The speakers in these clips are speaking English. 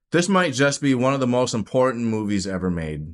This might just be one of the most important movies ever made.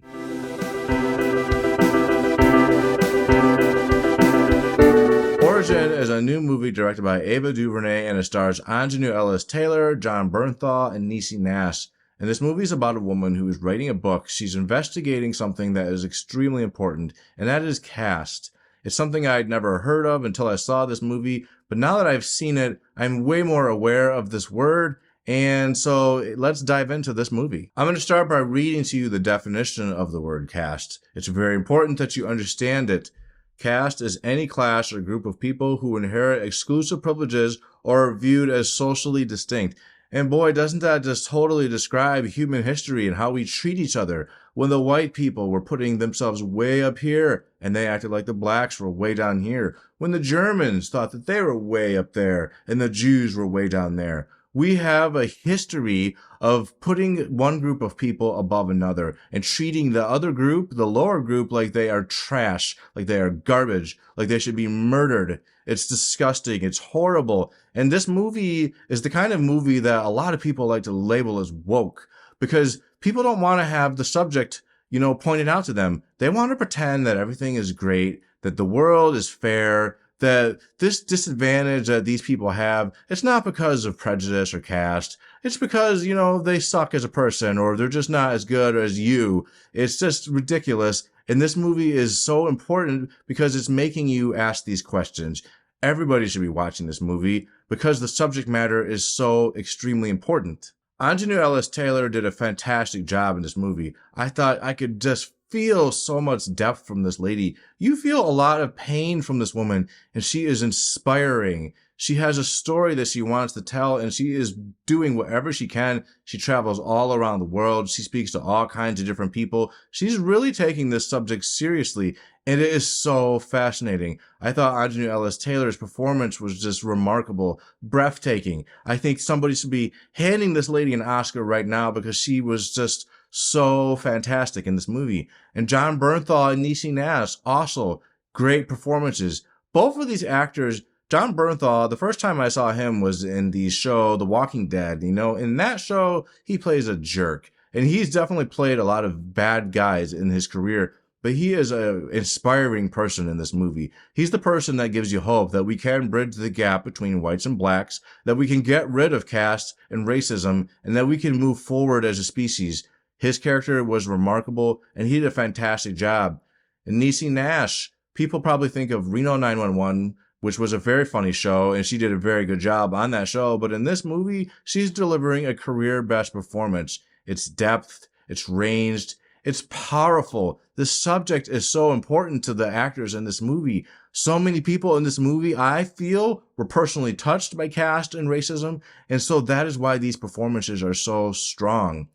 Origin is a new movie directed by Ava DuVernay and it stars Aunjanue Ellis-Taylor, Jon Bernthal, and Niecy Nash. And this movie is about a woman who is writing a book. She's investigating something that is extremely important, and that is caste. It's something I'd never heard of until I saw this movie, but now that I've seen it, I'm way more aware of this word. And so let's dive into this movie. I'm going to start by reading to you the definition of the word caste. It's very important that you understand it. Caste is any class or group of people who inherit exclusive privileges or are viewed as socially distinct. And boy, doesn't that just totally describe human history and how we treat each other? When the white people were putting themselves way up here and they acted like the blacks were way down here. When the Germans thought that they were way up there and the Jews were way down there. We have a history of putting one group of people above another and treating the other group, the lower group, like they are trash, like they are garbage, like they should be murdered. It's disgusting. It's horrible. And this movie is the kind of movie that a lot of people like to label as woke because people don't want to have the subject, pointed out to them. They want to pretend that everything is great, that the world is fair, that this disadvantage that these people have, it's not because of prejudice or caste. It's because, they suck as a person or they're just not as good as you. It's just ridiculous. And this movie is so important because it's making you ask these questions. Everybody should be watching this movie because the subject matter is so extremely important. Aunjanue Ellis-Taylor did a fantastic job in this movie. I thought I could just feel so much depth from this lady. You feel a lot of pain from this woman, and she is inspiring. She has a story that she wants to tell, and she is doing whatever she can. She travels all around the world. She speaks to all kinds of different people. She's really taking this subject seriously, and it is so fascinating. I thought Aunjanue Ellis-Taylor's performance was just remarkable, breathtaking. I think somebody should be handing this lady an Oscar right now because she was just so fantastic in this movie. And Jon Bernthal and Niecy Nash, also great performances. Both of these actors, Jon Bernthal, the first time I saw him was in the show The Walking Dead. In that show, he plays a jerk. And he's definitely played a lot of bad guys in his career. But he is an inspiring person in this movie. He's the person that gives you hope that we can bridge the gap between whites and blacks, that we can get rid of caste and racism, and that we can move forward as a species. His character was remarkable, and he did a fantastic job. And Niecy Nash, people probably think of Reno 911, which was a very funny show, and she did a very good job on that show. But in this movie, she's delivering a career-best performance. It's depth, it's ranged, it's powerful. The subject is so important to the actors in this movie. So many people in this movie, I feel, were personally touched by caste and racism, and so that is why these performances are so strong.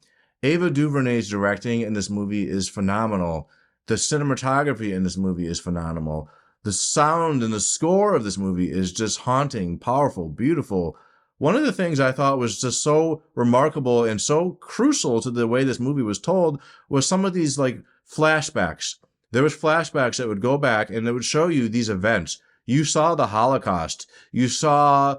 Ava DuVernay's directing in this movie is phenomenal. The cinematography in this movie is phenomenal. The sound and the score of this movie is just haunting, powerful, beautiful. One of the things I thought was just so remarkable and so crucial to the way this movie was told was some of these flashbacks. There was flashbacks that would go back and it would show you these events. You saw the Holocaust. You saw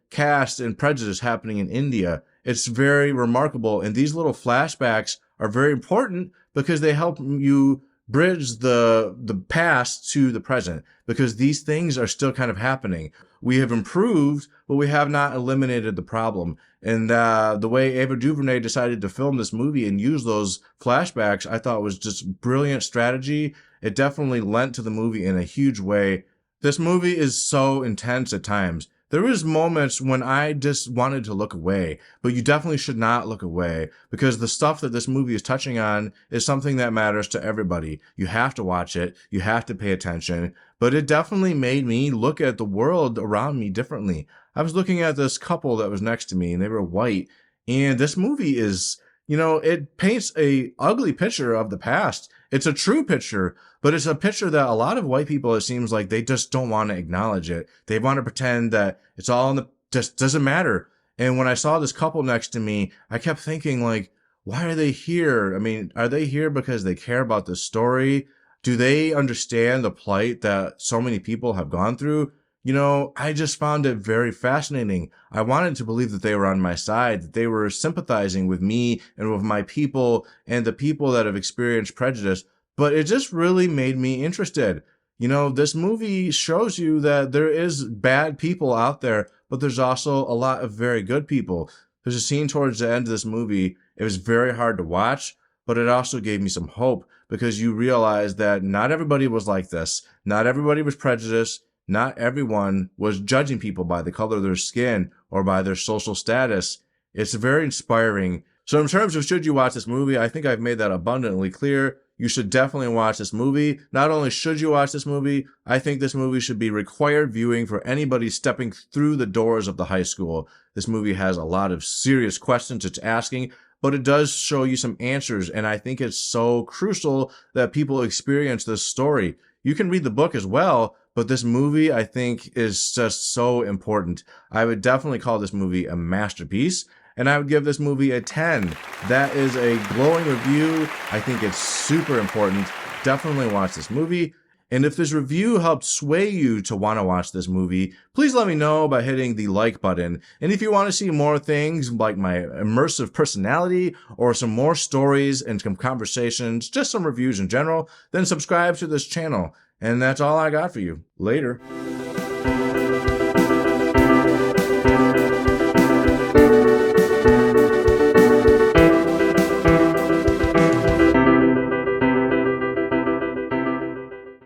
caste and prejudice happening in India. It's very remarkable. And these little flashbacks are very important because they help you bridge the past to the present because these things are still kind of happening. We have improved, but we have not eliminated the problem. And the way Ava DuVernay decided to film this movie and use those flashbacks, I thought was just brilliant strategy. It definitely lent to the movie in a huge way. This movie is so intense at times. There was moments when I just wanted to look away, but you definitely should not look away because the stuff that this movie is touching on is something that matters to everybody. You have to watch it. You have to pay attention, but it definitely made me look at the world around me differently. I was looking at this couple that was next to me and they were white, and this movie is, it paints a ugly picture of the past. It's a true picture, but it's a picture that a lot of white people, it seems like they just don't want to acknowledge it. They want to pretend that it's all just doesn't matter. And when I saw this couple next to me, I kept thinking why are they here? I mean, are they here because they care about the story? Do they understand the plight that so many people have gone through? I just found it very fascinating. I wanted to believe that they were on my side, that they were sympathizing with me and with my people and the people that have experienced prejudice, but it just really made me interested. This movie shows you that there is bad people out there, but there's also a lot of very good people. There's a scene towards the end of this movie. It was very hard to watch, but it also gave me some hope because you realize that not everybody was like this. Not everybody was prejudiced. Not everyone was judging people by the color of their skin or by their social status. It's very inspiring. So in terms of should you watch this movie, I think I've made that abundantly clear. You should definitely watch this movie. Not only should you watch this movie, I think this movie should be required viewing for anybody stepping through the doors of the high school. This movie has a lot of serious questions it's asking, but it does show you some answers, and I think it's so crucial that people experience this story. You can read the book as well, but this movie, I think, is just so important. I would definitely call this movie a masterpiece, and I would give this movie a 10. That is a glowing review. I think it's super important. Definitely watch this movie. And if this review helped sway you to want to watch this movie, please let me know by hitting the like button. And if you want to see more things like my immersive personality or some more stories and some conversations, just some reviews in general, then subscribe to this channel. And that's all I got for you. Later.